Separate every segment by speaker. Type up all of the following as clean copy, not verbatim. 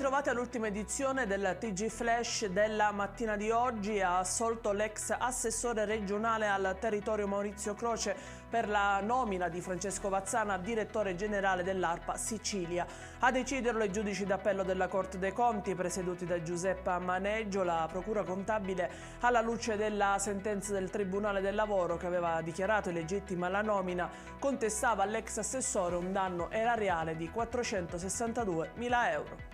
Speaker 1: ritrovati all'ultima edizione del TG Flash della mattina di oggi. Ha assolto l'ex assessore regionale al territorio Maurizio Croce per la nomina di Francesco Vazzana direttore generale dell'ARPA Sicilia. A deciderlo i giudici d'appello della Corte dei Conti, presieduti da Giuseppa Maneggio. La Procura Contabile, alla luce della sentenza del Tribunale del Lavoro che aveva dichiarato illegittima la nomina, contestava all'ex assessore un danno erariale di 462.000 euro.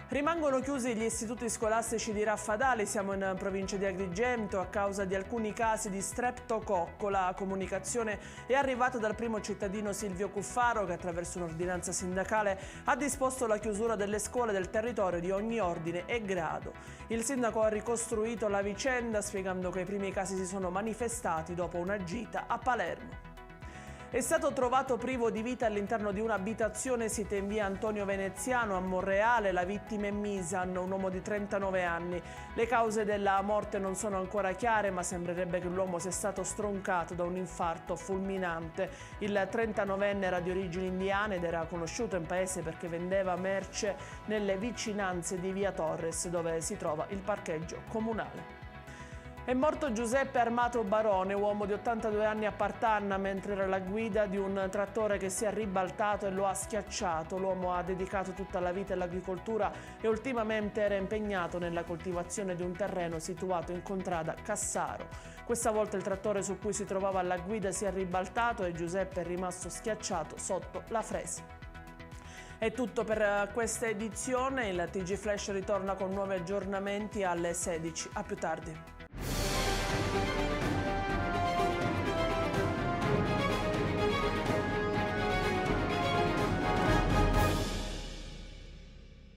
Speaker 1: Rimangono chiusi gli istituti scolastici di Raffadali, siamo in provincia di Agrigento, a causa di alcuni casi di streptococco. La comunicazione è arrivata dal primo cittadino Silvio Cuffaro, che attraverso un'ordinanza sindacale ha disposto la chiusura delle scuole del territorio di ogni ordine e grado. Il sindaco ha ricostruito la vicenda spiegando che i primi casi si sono manifestati dopo una gita a Palermo. È stato trovato privo di vita all'interno di un'abitazione sita in via Antonio Veneziano a Monreale. La vittima è Misan, un uomo di 39 anni. Le cause della morte non sono ancora chiare, ma sembrerebbe che l'uomo sia stato stroncato da un infarto fulminante. Il 39enne era di origini indiane ed era conosciuto in paese perché vendeva merce nelle vicinanze di via Torres, dove si trova il parcheggio comunale. È morto Giuseppe Armato Barone, uomo di 82 anni a Partanna, mentre era alla guida di un trattore che si è ribaltato e lo ha schiacciato. L'uomo ha dedicato tutta la vita all'agricoltura e ultimamente era impegnato nella coltivazione di un terreno situato in contrada Cassaro. Questa volta il trattore su cui si trovava alla guida si è ribaltato e Giuseppe è rimasto schiacciato sotto la fresa. È tutto per questa edizione, il TG Flash ritorna con nuovi aggiornamenti alle 16. A più tardi.